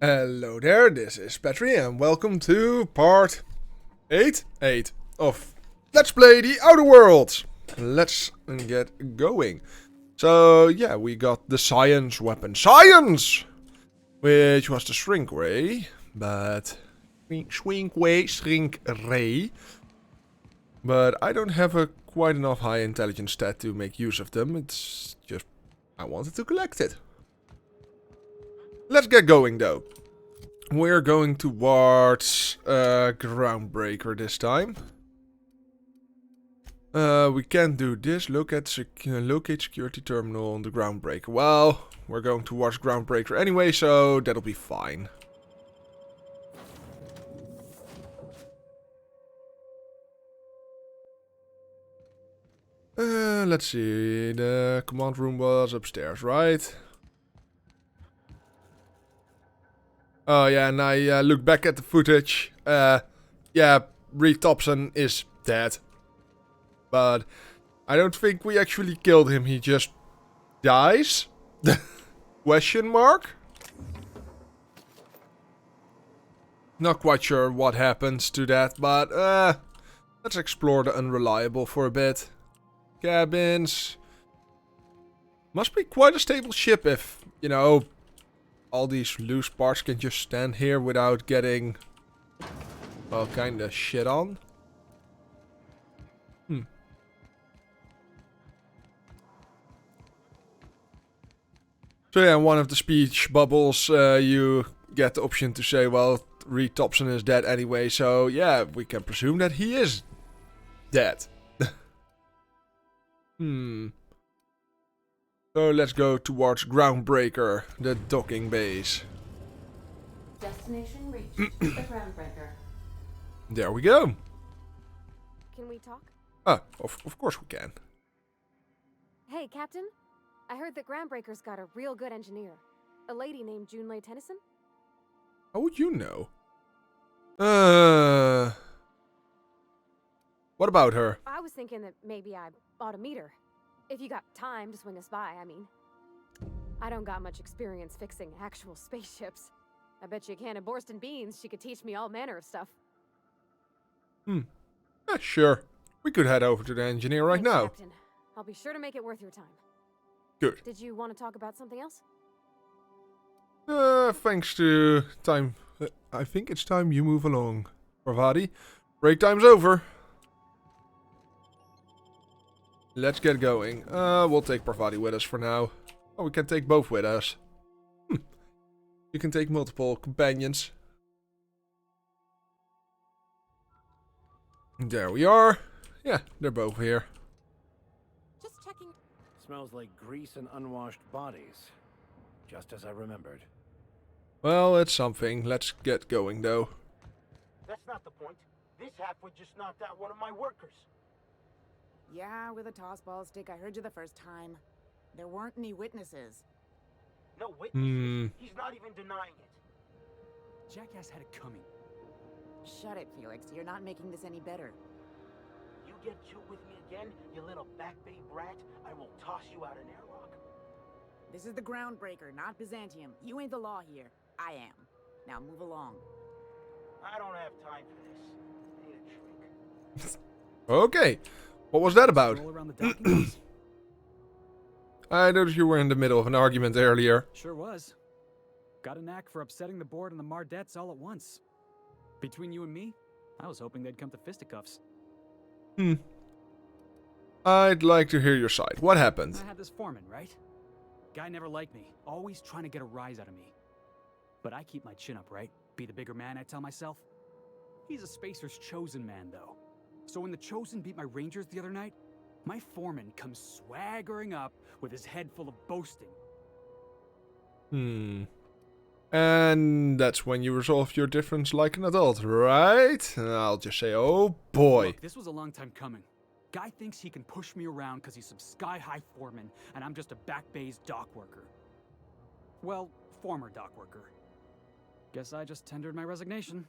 Hello there, this is Petri and welcome to part 8 of Let's Play the Outer Worlds. Let's get going. So yeah, we got the science weapon. Science! Which was the shrink ray, but... Shrink ray. But I don't have a quite enough high intelligence stat to make use of them. It's just... I wanted to collect it. Let's get going though. We're going towards Groundbreaker this time. We can do this. Locate security terminal on the Groundbreaker. Well, we're going towards Groundbreaker anyway, so that'll be fine. Let's see. The command room was upstairs, right? Oh yeah, and I look back at the footage. Yeah, Reed Thompson is dead. But I don't think we actually killed him. He just dies? Question mark? Not quite sure what happens to that, but let's explore the unreliable for a bit. Cabins. Must be quite a stable ship if, you know, all these loose parts can just stand here without getting, well, kinda shit on. So yeah, in one of the speech bubbles, you get the option to say, well, Reed Thompson is dead anyway, so yeah, we can presume that he is dead. So let's go towards Groundbreaker, the docking base. Destination reached. The Groundbreaker. There we go. Can we talk? Ah, of course we can. Hey, Captain. I heard that Groundbreaker's got a real good engineer. A lady named Junlei Tennyson? How would you know? What about her? I was thinking that maybe I ought to meet her. If you got time to swing us by, I mean. I don't got much experience fixing actual spaceships. I bet you a can of Borston beans she could teach me all manner of stuff. Sure. We could head over to the engineer right Thanks, now. Captain. I'll be sure to make it worth your time. Good. Did you want to talk about something else? Thanks to time. I think it's time you move along, Parvati. Break time's over. Let's get going. We'll take Parvati with us for now. Oh, we can take both with us. You can take multiple companions. There we are. Yeah, they're both here. Just checking. Smells like grease and unwashed bodies. Just as I remembered. Well, it's something. Let's get going, though. That's not the point. This halfwit just knocked out one of my workers. Yeah, with a toss-ball stick. I heard you the first time. There weren't any witnesses. No witnesses. He's not even denying it. Jackass had it coming. Shut it, Felix. You're not making this any better. You get cute with me again, you little back bay brat, I will toss you out an airlock. This is the Groundbreaker, not Byzantium. You ain't the law here. I am. Now move along. I don't have time for this. Ain't a shrink. Okay. What was that about? Roll around the documents. I noticed you were in the middle of an argument earlier. Sure was. Got a knack for upsetting the board and the Mardettes all at once. Between you and me, I was hoping they'd come to fisticuffs. I'd like to hear your side. What happened? I had this foreman, right? Guy never liked me, always trying to get a rise out of me. But I keep my chin up, right? Be the bigger man, I tell myself. He's a Spacer's chosen man, though. So when the Chosen beat my Rangers the other night, my foreman comes swaggering up with his head full of boasting. And that's when you resolve your difference like an adult, right? I'll just say, oh boy. Look, this was a long time coming. Guy thinks he can push me around because he's some sky-high foreman, and I'm just a back bay's dock worker. Well, former dock worker. Guess I just tendered my resignation.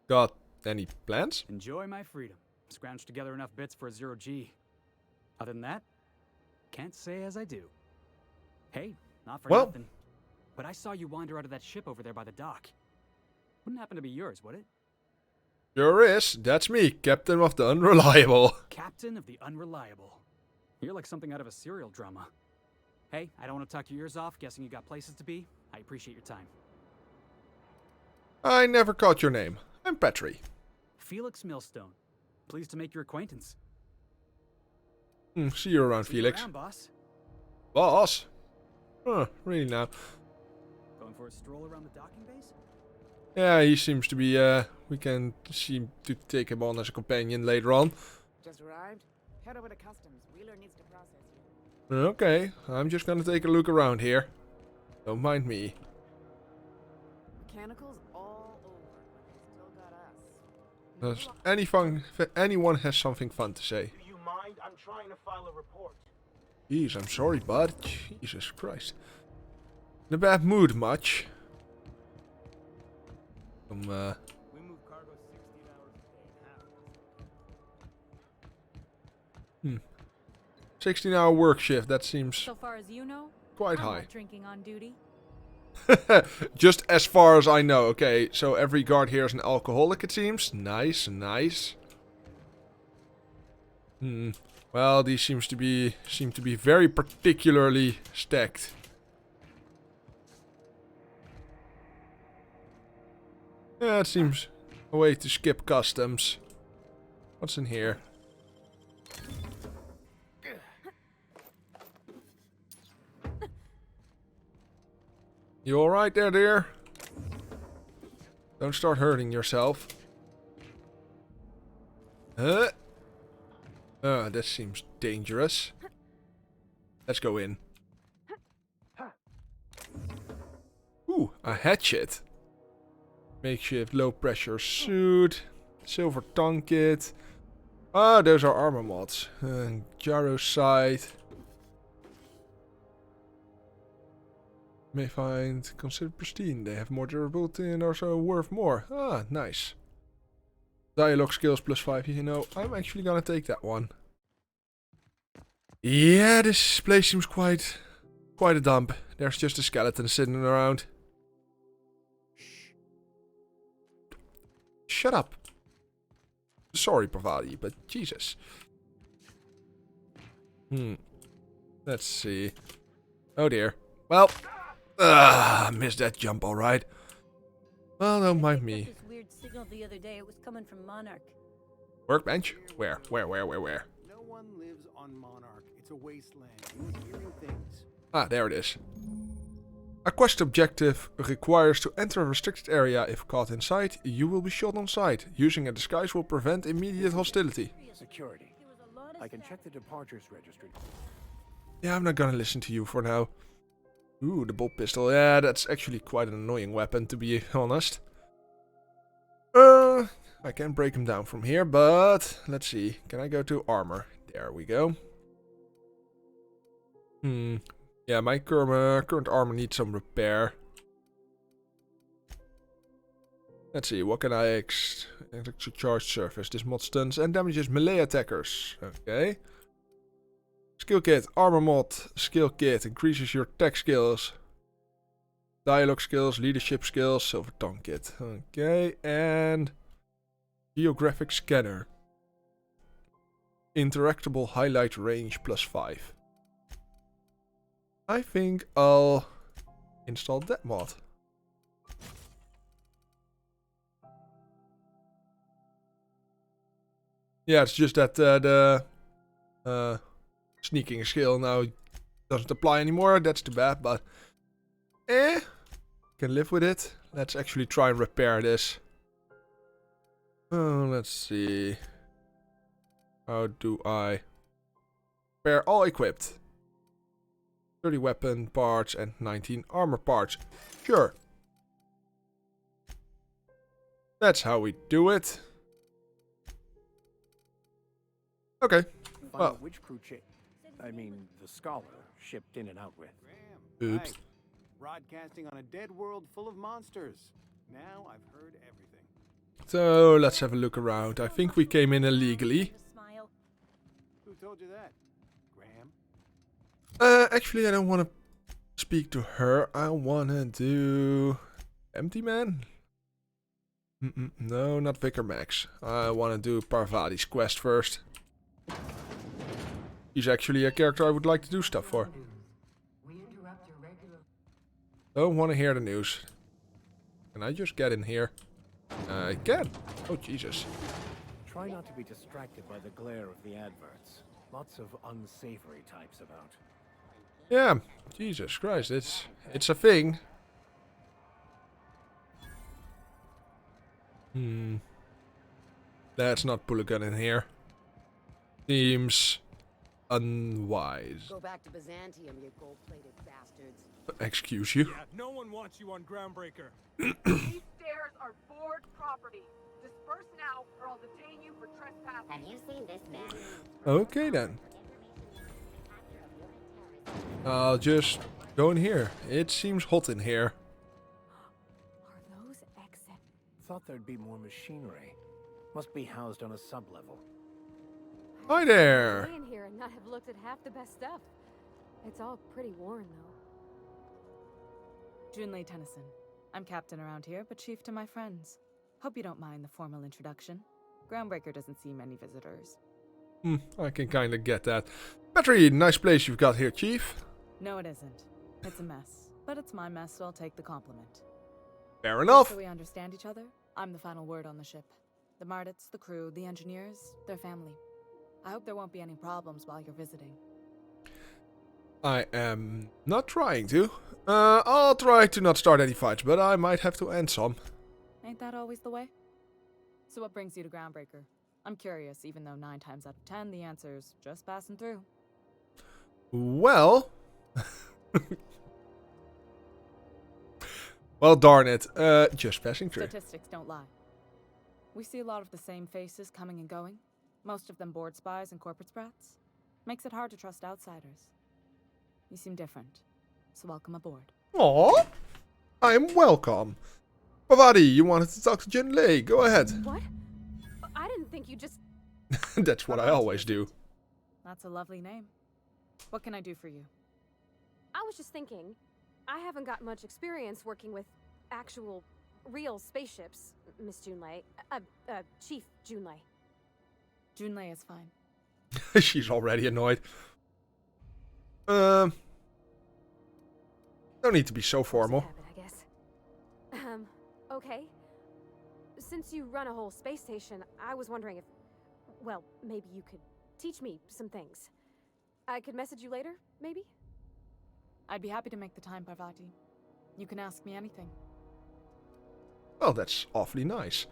Got any plans? Enjoy my freedom. Scrounged together enough bits for a 0G. Other than that, can't say as I do. Hey, not for Well, nothing. but I saw you wander out of that ship over there by the dock. Wouldn't happen to be yours, would it? Sure is. That's me, Captain of the Unreliable. Captain of the Unreliable. You're like something out of a serial drama. Hey, I don't want to talk your ears off, guessing you got places to be. I appreciate your time. I never caught your name. I'm Petrie. Felix Millstone. Pleased to make your acquaintance. See you around, See you Felix. around, boss. Boss? Huh, really now? Going for a stroll around the docking base? Yeah, he seems to be, we can seem to take him on as a companion later on. Just arrived? Head over to customs. Wheeler needs to process you. Okay, I'm just gonna take a look around here. Don't mind me. Mechanicals all over, but they still got us. Does anyone has something fun to say? Do you mind? I'm trying to file a report. Jeez, I'm sorry, bud. Jesus Christ. In a bad mood much? We move cargo 16 hours a day, half. 16-hour work shift, that seems So far as you know, quite I'm high. not drinking on duty. Just as far as I know. Okay, so every guard here is an alcoholic, it seems. Nice, nice. Well, these seem to be very particularly stacked. Yeah, it seems a way to skip customs. What's in here? You alright there, dear? Don't start hurting yourself. Huh? Oh, that seems dangerous. Let's go in. Ooh, a hatchet. Makeshift low pressure suit. Silver tongue kit. Ah, those are armor mods. Gyro sight. May find considered pristine. They have more durability and are so worth more. Ah, nice. Dialogue skills +5. You know, I'm actually gonna take that one. Yeah, this place seems quite a dump. There's just a skeleton sitting around. Shut up. Sorry, Pavali, but Jesus. Let's see. Oh dear. Well, missed that jump, alright. Well, don't mind me. This weird signal the other day. It was coming from Monarch. Workbench? Where? No one lives on Monarch. It's a wasteland. You're hearing things. Ah, there it is. A quest objective requires to enter a restricted area. If caught inside, you will be shot on sight. Using a disguise will prevent immediate hostility. Security. I can check the departures registry. Yeah, I'm not gonna listen to you for now. Ooh, the bolt pistol. Yeah, that's actually quite an annoying weapon, to be honest. I can break him down from here, but let's see. Can I go to armor? There we go. Yeah, my current armor needs some repair. Let's see, what can I charge surface? This mod stuns and damages melee attackers. Okay. Skill kit, armor mod, skill kit, increases your tech skills. Dialogue skills, leadership skills, silver tongue kit. Okay, and geographic scanner. Interactable highlight range +5. I think I'll install that mod. Yeah, it's just that the sneaking skill now doesn't apply anymore. That's too bad, but can live with it. Let's actually try and repair this. Oh, let's see. How do I repair all equipped? 30 weapon parts and 19 armor parts. Sure. That's how we do it. Okay. Well, Which crew the scholar shipped in and out with. oops. Right. Broadcasting on a dead world full of monsters. Now I've heard everything. So let's have a look around. I think we came in illegally. Who told you that? Graham? Actually, I don't want to speak to her. I wanna do Empty Man. No, not Vicar Max. I wanna do Parvati's quest first. He's actually a character I would like to do stuff for. Don't wanna hear the news. Can I just get in here? I can. Oh Jesus. Try not to be distracted by the glare of the adverts. Lots of unsavory types about. Yeah, Jesus Christ, it's a thing. Let's not pull a gun in here. Seems unwise. Go back to Byzantium, you gold-plated bastards. Excuse you. Yeah, no one wants you on Groundbreaker. These stairs are board property. Disperse now, or I'll detain you for trespassing. Have you seen this man? Okay then. I'll just go in here. It seems hot in here. Are those exit? Thought there'd be more machinery. Must be housed on a sublevel. Hi there. Stay in here and not have looked at half the best stuff. It's all pretty worn though. Junlei Tennyson. I'm captain around here, but chief to my friends. Hope you don't mind the formal introduction. Groundbreaker doesn't see many visitors. I can kinda get that. Battery, nice place you've got here, Chief. No, it isn't. It's a mess. But it's my mess, so I'll take the compliment. Fair enough. So we understand each other, I'm the final word on the ship. The Mardits, the crew, the engineers, their family. I hope there won't be any problems while you're visiting. I am not trying to. I'll try to not start any fights, but I might have to end some. Ain't that always the way? So what brings you to Groundbreaker? I'm curious, even though 9 times out of 10 the answer's just passing through. Well... well, darn it. Just passing through. Statistics don't lie. We see a lot of the same faces coming and going. Most of them board spies and corporate sprats. Makes it hard to trust outsiders. You seem different, so welcome aboard. Aww. I'm welcome. Parvati, you wanted to talk to Junlei. Go ahead. What? I didn't think you just... That's what I always do. That's a lovely name. What can I do for you? I was just thinking, I haven't got much experience working with actual, real spaceships, Miss Junlei. Chief Junlei. Junlei is fine. She's already annoyed. No need to be so formal. Habit, I guess. Okay. Since you run a whole space station, I was wondering if, well, maybe you could teach me some things. I could message you later, maybe? I'd be happy to make the time, Parvati. You can ask me anything. Well, that's awfully nice.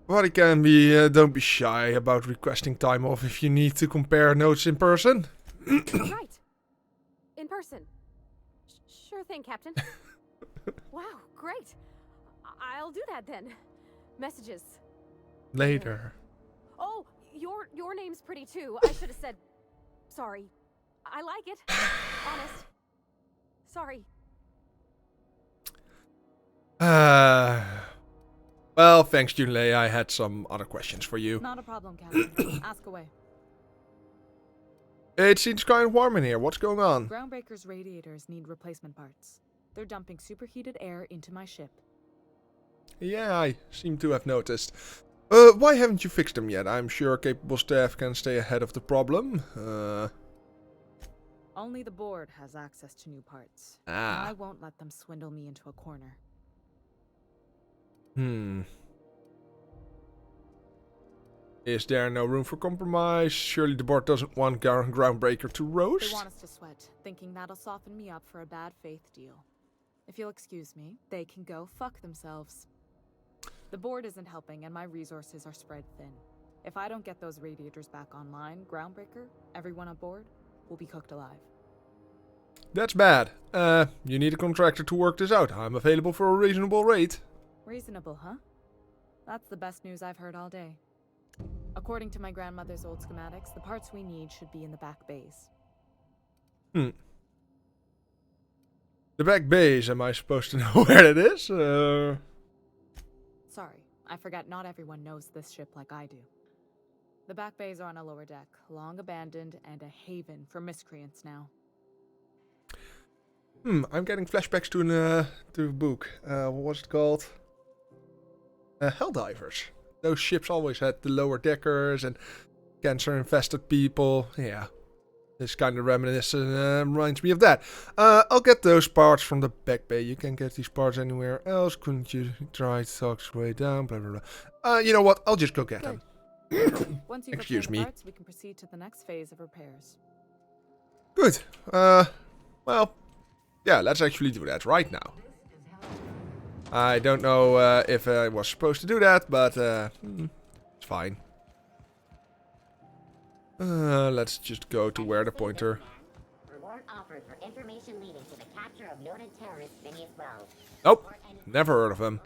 But it can be, don't be shy about requesting time off if you need to compare notes in person. Right. In person. Sure thing, Captain. Wow, great. I'll do that then. Messages. Later. Oh, your name's pretty too. I should have said sorry. I like it. Honest. Sorry. Well, thanks, Junlei. I had some other questions for you. Not a problem, Captain. Ask away. It seems kind of warm in here. What's going on? Groundbreaker's radiators need replacement parts. They're dumping superheated air into my ship. Yeah, I seem to have noticed. Why haven't you fixed them yet? I'm sure capable staff can stay ahead of the problem. Only the board has access to new parts. Ah. And I won't let them swindle me into a corner. Is there no room for compromise? Surely the board doesn't want Groundbreaker to roast? They want us to sweat, thinking that'll soften me up for a bad faith deal. If you'll excuse me, they can go fuck themselves. The board isn't helping and my resources are spread thin. If I don't get those radiators back online, Groundbreaker, everyone aboard, will be cooked alive. That's bad. You need a contractor to work this out. I'm available for a reasonable rate. Reasonable, huh? That's the best news I've heard all day. According to my grandmother's old schematics, the parts we need should be in the back bays. The back bays, am I supposed to know where it is? Sorry, I forgot not everyone knows this ship like I do. The back bays are on a lower deck, long abandoned and a haven for miscreants now. I'm getting flashbacks to a book. What was it called? Helldivers. Those ships always had the lower deckers and cancer-infested people. Yeah. This kind of reminiscent reminds me of that. I'll get those parts from the back bay. You can get these parts anywhere else. Couldn't you try talks way down? Blah, blah, blah. You know what? I'll just go get them. Once you've Excuse repaired me. the parts, we can proceed to the next phase of repairs. Good. Well, yeah, let's actually do that right now. I don't know if I was supposed to do that, but it's fine. Let's just go to where the pointer... Reward offered for information leading to the capture of noted terrorist Phineas Wells. Nope, never heard of him.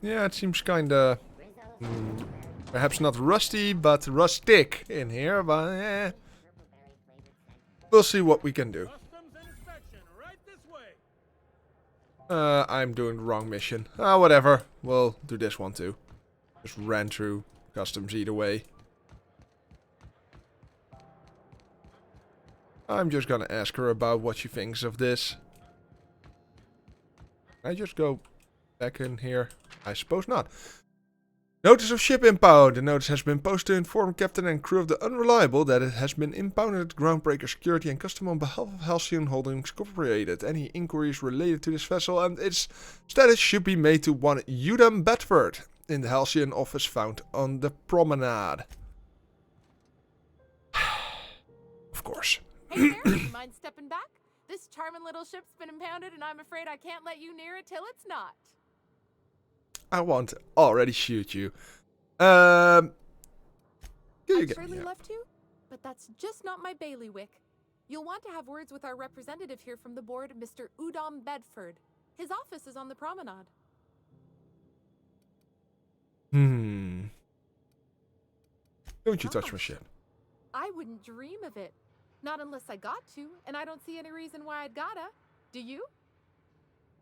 Yeah, it seems kinda... perhaps not rusty, but rustic in here, but eh. We'll see what we can do. I'm doing the wrong mission. Whatever. We'll do this one too. Just ran through customs either way. I'm just gonna ask her about what she thinks of this. Can I just go back in here? I suppose not. Notice of ship impound. The notice has been posted to inform captain and crew of the Unreliable that it has been impounded at Groundbreaker Security and Custom on behalf of Halcyon Holdings Incorporated. Any inquiries related to this vessel and its status should be made to one Udam Bedford in the Halcyon office found on the promenade. Of course. Hey there, do you mind stepping back? This charming little ship's been impounded and I'm afraid I can't let you near it till it's not. I want to already shoot you. I'd surely love to, but that's just not my bailiwick. You'll want to have words with our representative here from the board, Mr. Udom Bedford. His office is on the promenade. Don't you touch my ship. I wouldn't dream of it. Not unless I got to, and I don't see any reason why I'd gotta. Do you?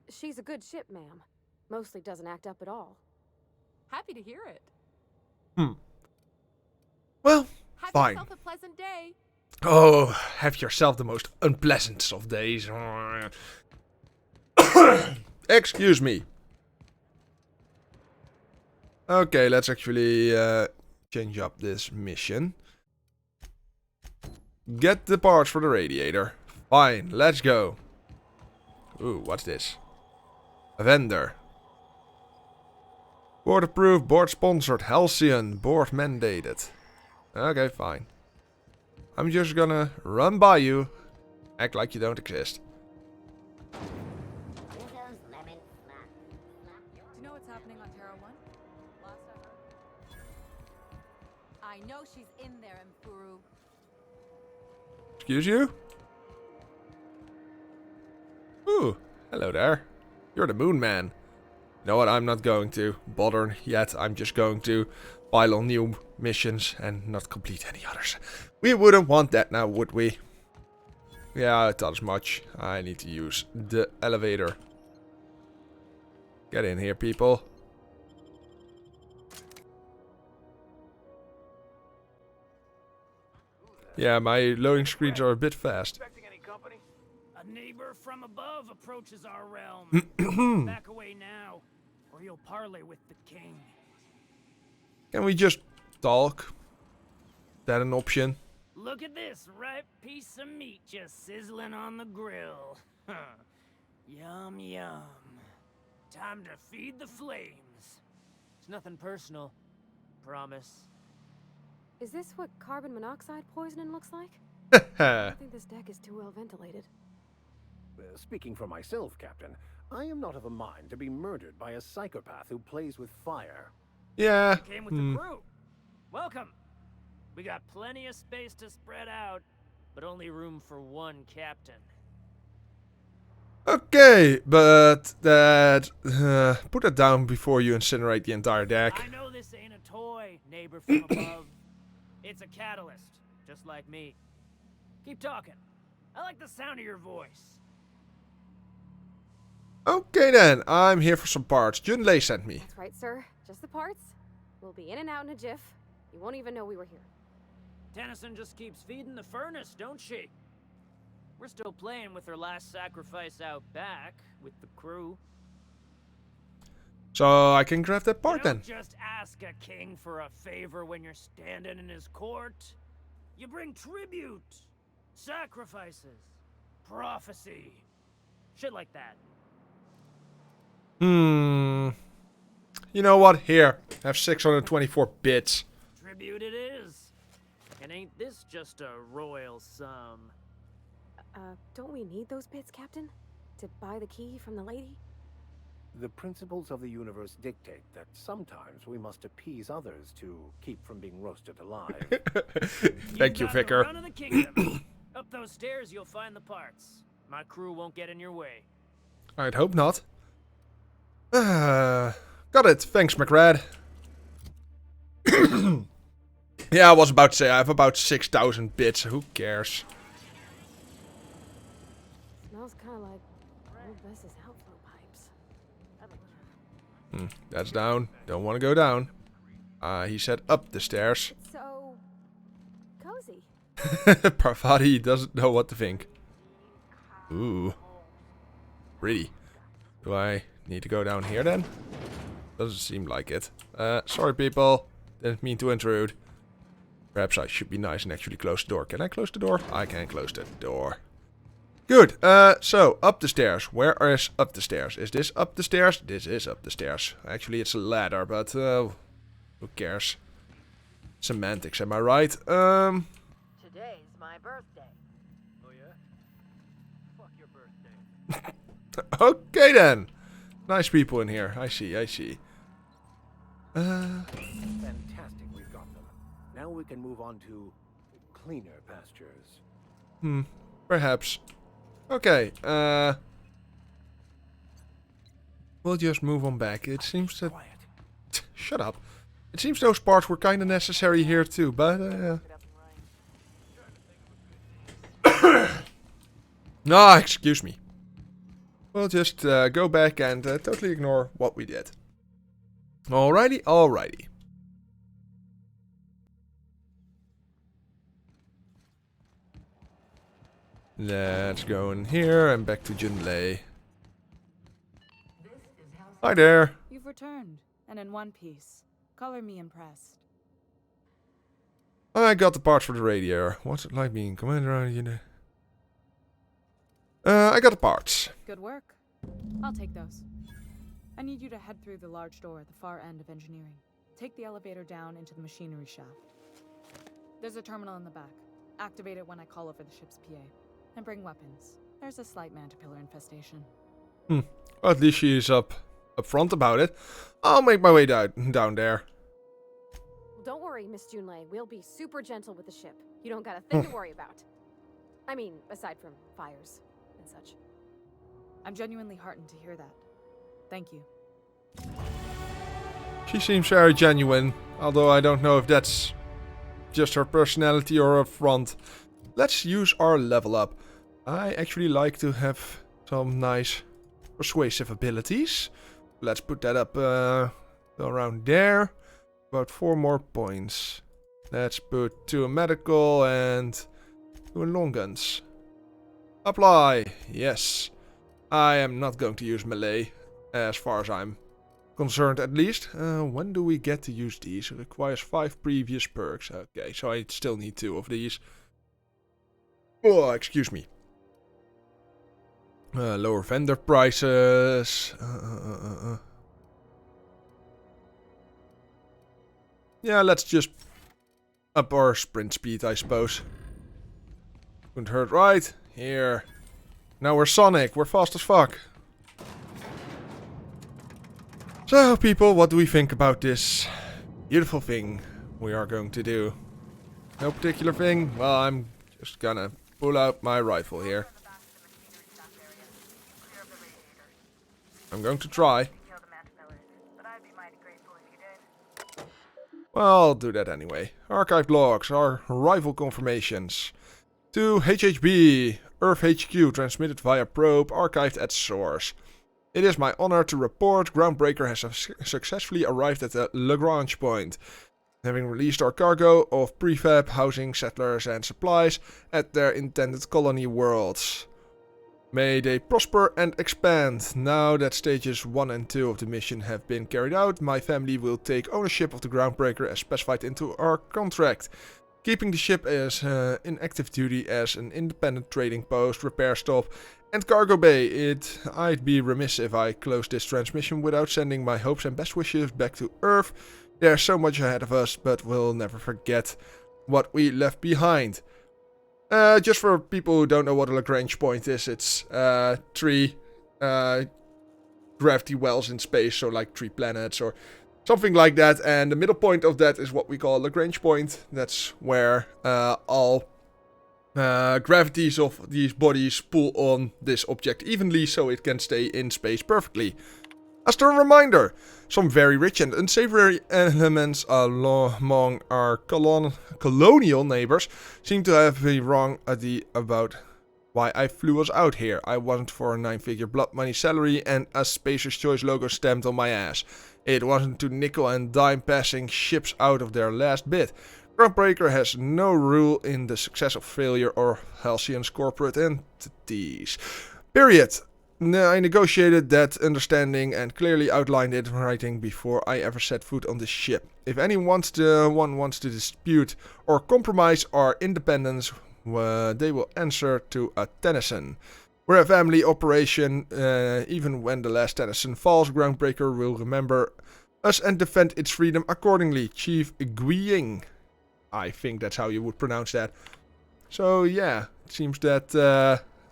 She's a good ship, ma'am. Mostly doesn't act up at all. Happy to hear it. Well, Have fine. yourself a pleasant day. Oh, have yourself the most unpleasant of days. Excuse me. Okay, let's actually change up this mission. Get the parts for the radiator. Fine, let's go. Ooh, what's this? A vendor. Board approved, board sponsored, Halcyon, board mandated. Okay, fine. I'm just gonna run by you. Act like you don't exist. Do you know what's happening on Terra 1? Last I heard. I know she's in there, Mpuru. Excuse you? Ooh, hello there. You're the moon man. You know what, I'm not going to bother yet. I'm just going to pile on new missions and not complete any others. We wouldn't want that now, would we? Yeah, I thought as much. I need to use the elevator. Get in here, people. Yeah, my loading screens are a bit fast. A neighbor from above approaches our realm. Back away now, or you'll parley with the king. Can we just talk? Is that an option? Look at this ripe piece of meat just sizzling on the grill. Yum, yum. Time to feed the flames. It's nothing personal. Promise. Is this what carbon monoxide poisoning looks like? I think this deck is too well ventilated. Speaking for myself, Captain, I am not of a mind to be murdered by a psychopath who plays with fire. Yeah. Came with the crew. Welcome. We got plenty of space to spread out, but only room for one captain. Okay, but that... put that down before you incinerate the entire deck. I know this ain't a toy, neighbor from above. It's a catalyst, just like me. Keep talking. I like the sound of your voice. Okay then, I'm here for some parts. Junlei sent me. That's right, sir. Just the parts. We'll be in and out in a jiff. You won't even know we were here. Tennyson just keeps feeding the furnace, don't she? We're still playing with her last sacrifice out back with the crew. So I can grab that part You then. don't just ask a king for a favor when you're standing in his court. You bring tribute, sacrifices, prophecy, shit like that. You know what? Here, have 624 bits. Tribute it is. And ain't this just a royal sum? Don't we need those bits, Captain? To buy the key from the lady? The principles of the universe dictate that sometimes we must appease others to keep from being roasted alive. Thank you, Vicar. Run of the kingdom. Up those stairs, you'll find the parts. My crew won't get in your way. I'd hope not. Got it. Thanks, McRad. Yeah, I was about to say, I have about 6,000 bits. Who cares? Smells kind of like old Bess's outflow pipes. That's down. Don't want to go down. He said up the stairs. So cozy. Parvati doesn't know what to think. Ooh. Pretty. Do I need to go down here then? Doesn't seem like it. Sorry people. Didn't mean to intrude. Perhaps I should be nice and actually close the door. Can I close the door? I can close the door. Good. So, up the stairs. Where is up the stairs? Is this up the stairs? This is up the stairs. Actually, it's a ladder, but who cares? Semantics, am I right? Today's my birthday. Oh yeah? Fuck your birthday. Okay then. Nice people in here. I see, I see. Fantastic, we've got them. Now we can move on to cleaner pastures. Perhaps. Okay, we'll just move on back. It seems that... Shut up. It seems those parts were kinda necessary here too, but No, excuse me. We'll just go back and totally ignore what we did. Alrighty, alrighty. Let's go in here and back to Junlei. Hi there. You've returned, and in one piece. Color me impressed. I got the parts for the radiator. What's it like being commander on you? I got the parts. Good work. I'll take those. I need you to head through the large door at the far end of engineering. Take the elevator down into the machinery shaft. There's a terminal in the back. Activate it when I call over the ship's PA. And bring weapons. There's a slight mantipillar infestation. Well, at least she is up front about it. I'll make my way down there. Don't worry, Miss Junlei. We'll be super gentle with the ship. You don't got a thing to worry about. I mean, aside from fires and such. I'm genuinely heartened to hear that. Thank you. She seems very genuine, although I don't know if that's just her personality or her front. Let's use our level up. I actually like to have some nice persuasive abilities. Let's put that up around there. About 4 more points. Let's put 2 in medical and 2 in long guns. Apply. Yes. I am not going to use melee, as far as I'm concerned at least. When do we get to use these? It requires 5 previous perks. Okay, so I still need 2 of these. Oh, excuse me. Lower vendor prices. Yeah, let's just up our sprint speed, I suppose. Couldn't hurt, right? Here. Now we're Sonic. We're fast as fuck. So, people, what do we think about this beautiful thing we are going to do? No particular thing? Well, I'm just gonna pull out my rifle here. I'm going to try. Well, I'll do that anyway. Archive logs, our arrival confirmations. To HHB, Earth HQ, transmitted via probe, archived at source. It is my honor to report Groundbreaker has successfully arrived at the Lagrange point, having released our cargo of prefab, housing, settlers and supplies at their intended colony worlds. May they prosper and expand. Now that stages 1 and 2 of the mission have been carried out, my family will take ownership of the Groundbreaker as specified into our contract, keeping the ship as in active duty as an independent trading post, repair stop and cargo bay. I'd be remiss if I closed this transmission without sending my hopes and best wishes back to Earth. There's so much ahead of us, but we'll never forget what we left behind. Just for people who don't know what a Lagrange point is, it's 3 gravity wells in space, so like 3 planets or something like that, and the middle point of that is what we call a Lagrange point. That's where all gravities of these bodies pull on this object evenly so it can stay in space perfectly. As a reminder, some very rich and unsavory elements among our colonial neighbors seem to have been wrong about why I flew us out here. I wasn't for a 9-figure blood money salary and a Spacer's Choice logo stamped on my ass. It wasn't to nickel and dime passing ships out of their last bit. Groundbreaker has no rule in the success or failure of Halcyon's corporate entities. Period. I negotiated that understanding and clearly outlined it in writing before I ever set foot on this ship. If anyone wants to dispute or compromise our independence, they will answer to a Tennyson. We're a family operation. Even when the last Tennyson falls, Groundbreaker will remember us and defend its freedom accordingly. Chief Guiying. I think that's how you would pronounce that. So yeah, it seems that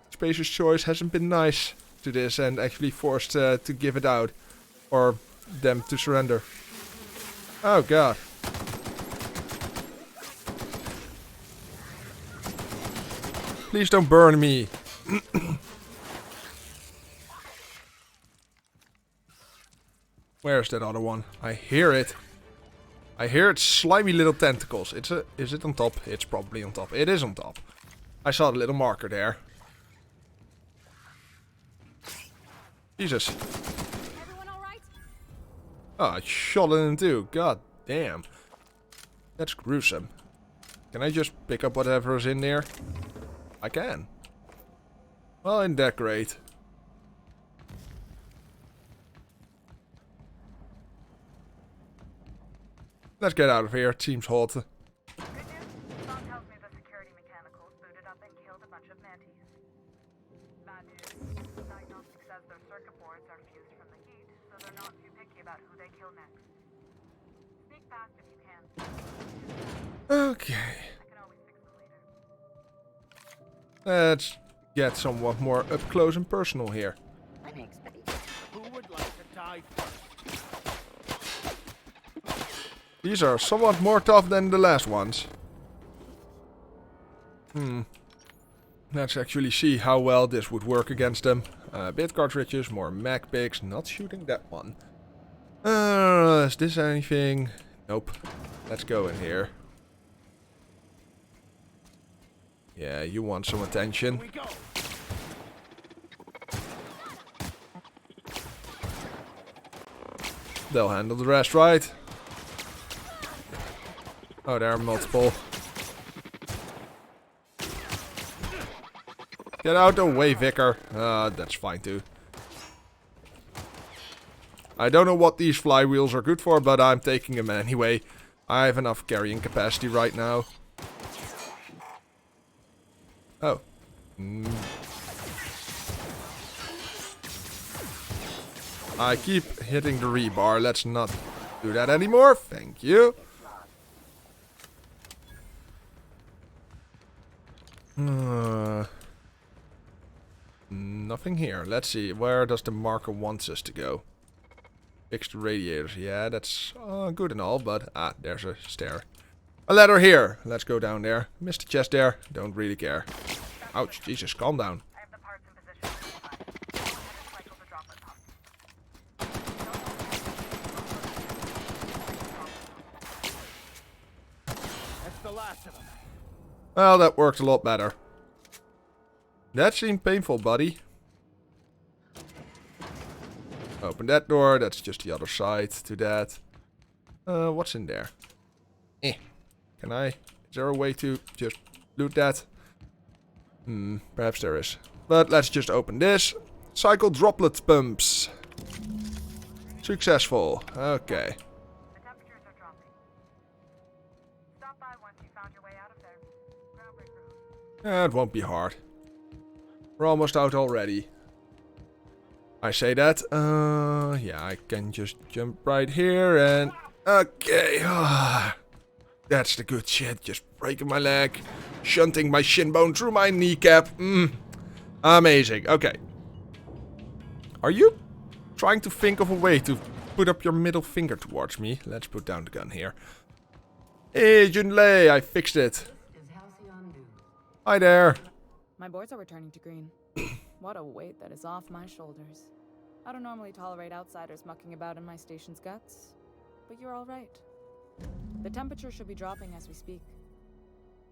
Spacer's Choice hasn't been nice to this and actually forced to give it out. Or them to surrender. Oh god. Please don't burn me. Where's that other one? I hear it. I hear its slimy little tentacles. Is it on top? It's probably on top. It is on top. I saw the little marker there. Jesus. Everyone all right? Oh, I shot it in two. God damn. That's gruesome. Can I just pick up whatever is in there? I can. Well, ain't that great. Let's get out of here. It seems hot. Good news. Mom tells me the security mechanicals booted up and killed a bunch of mantis. Bad news. Diagnostics says their circuit boards are fused from the heat, so they're not too picky about who they kill next. Sneak past if you can. Okay. I can always fix them later. Let's get somewhat more up close and personal here. Who would like to die first? These are somewhat more tough than the last ones. Let's actually see how well this would work against them. Bit cartridges, more mag picks, not shooting that one. Is this anything? Nope. Let's go in here. Yeah, you want some attention. Here we go. They'll handle the rest, right? Oh, there are multiple. Get out the way, Vicar. That's fine too. I don't know what these flywheels are good for, but I'm taking them anyway. I have enough carrying capacity right now. Oh. I keep hitting the rebar. Let's not do that anymore. Thank you. Nothing here. Let's see. Where does the marker want us to go? Fix the radiators. Yeah, that's good and all, but there's a stair. A ladder here. Let's go down there. Missed the chest there. Don't really care. Ouch, Jesus, calm down. I have the parts in position. Go ahead and cycle the droplet pump. That's the last of them. Well, that worked a lot better. That seemed painful, buddy. Open that door. That's just the other side to that. What's in there? Can I? Is there a way to just loot that? Perhaps there is. But let's just open this. Cycle droplet pumps. Successful. Okay. The temperatures are dropping. Stop by once you found your way out of there. Groundbreaker. It won't be hard. We're almost out already. I say that. Yeah, I can just jump right here and... Okay. That's the good shit. Just breaking my leg. Shunting my shin bone through my kneecap. Amazing. Okay. Are you trying to think of a way to put up your middle finger towards me? Let's put down the gun here. Hey, Junlei, I fixed it. Hi there. My boards are returning to green. What a weight that is off my shoulders. I don't normally tolerate outsiders mucking about in my station's guts, but you're all right. The temperature should be dropping as we speak.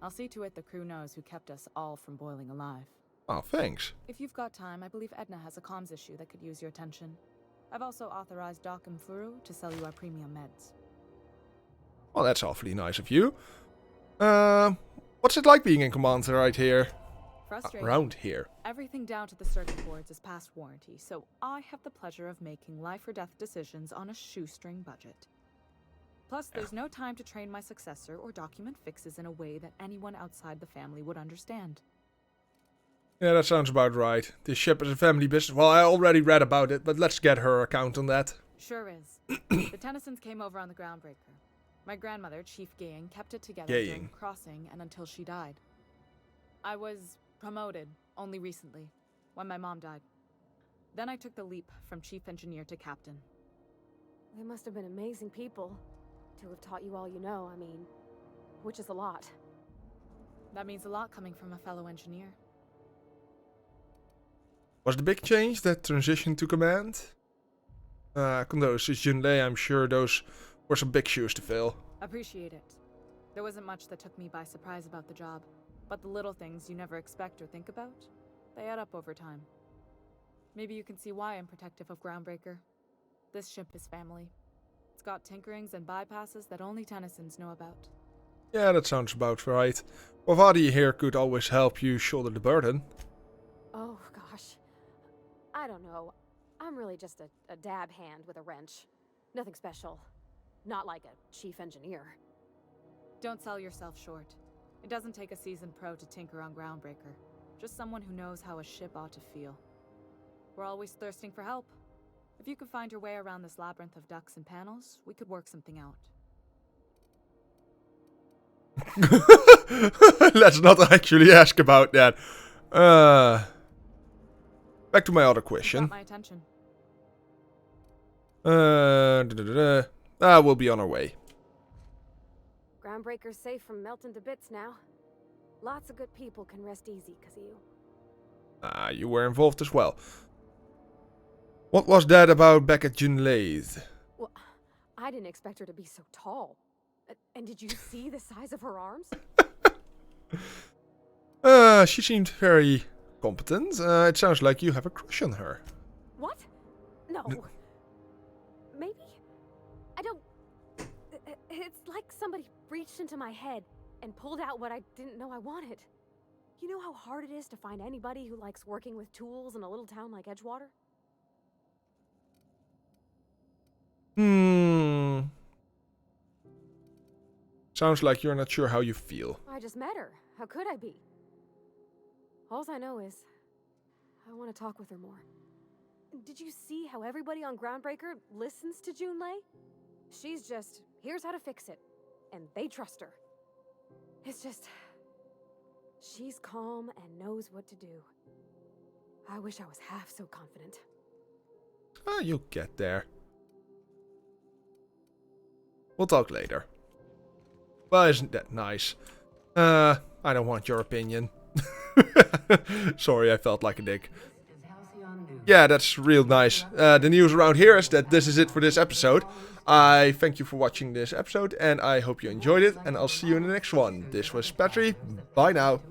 I'll see to it the crew knows who kept us all from boiling alive. Oh, thanks. If you've got time, I believe Edna has a comms issue that could use your attention. I've also authorized Doc and Furu to sell you our premium meds. Well, that's awfully nice of you. What's it like being in command right here? Frustrating. Around here. Everything down to the circuit boards is past warranty, so I have the pleasure of making life or death decisions on a shoestring budget. Plus, there's no time to train my successor or document fixes in a way that anyone outside the family would understand. Yeah, that sounds about right. This ship is a family business. Well, I already read about it, but let's get her account on that. Sure is. The Tennysons came over on the Groundbreaker. My grandmother, Chief Gaying, kept it together during crossing and until she died. I was promoted only recently, when my mom died. Then I took the leap from chief engineer to captain. They must have been amazing people to have taught you all you know, I mean, which is a lot. That means a lot coming from a fellow engineer. Was the big change that transition to command? Condolences, Junlei, I'm sure those were some big shoes to fill. Appreciate it. There wasn't much that took me by surprise about the job, but the little things you never expect or think about, they add up over time. Maybe you can see why I'm protective of Groundbreaker. This ship is family. It's got tinkerings and bypasses that only Tennysons know about. Yeah, that sounds about right. Wavadi here could always help you shoulder the burden. Oh, gosh. I don't know. I'm really just a dab hand with a wrench. Nothing special. Not like a chief engineer. Don't sell yourself short. It doesn't take a seasoned pro to tinker on Groundbreaker. Just someone who knows how a ship ought to feel. We're always thirsting for help. If you could find your way around this labyrinth of ducts and panels, we could work something out. Let's not actually ask about that. Back to my other question. Got my attention. We'll be on our way. Groundbreaker's safe from melting to bits now. Lots of good people can rest easy because of you. You were involved as well. What was that about back at Junlei's? Well, I didn't expect her to be so tall. And did you see the size of her arms? She seemed very competent. It sounds like you have a crush on her. What? No. Maybe? I don't... It's like somebody reached into my head and pulled out what I didn't know I wanted. You know how hard it is to find anybody who likes working with tools in a little town like Edgewater? Sounds like you're not sure how you feel. I just met her. How could I be? All I know is I want to talk with her more. Did you see how everybody on Groundbreaker listens to Junlei? She's just, here's how to fix it. And they trust her. It's just, she's calm and knows what to do. I wish I was half so confident. You'll get there. We'll talk later. Well, isn't that nice? I don't want your opinion. Sorry, I felt like a dick. Yeah, that's real nice. The news around here is that this is it for this episode. I thank you for watching this episode, and I hope you enjoyed it, and I'll see you in the next one. This was Patry. Bye now.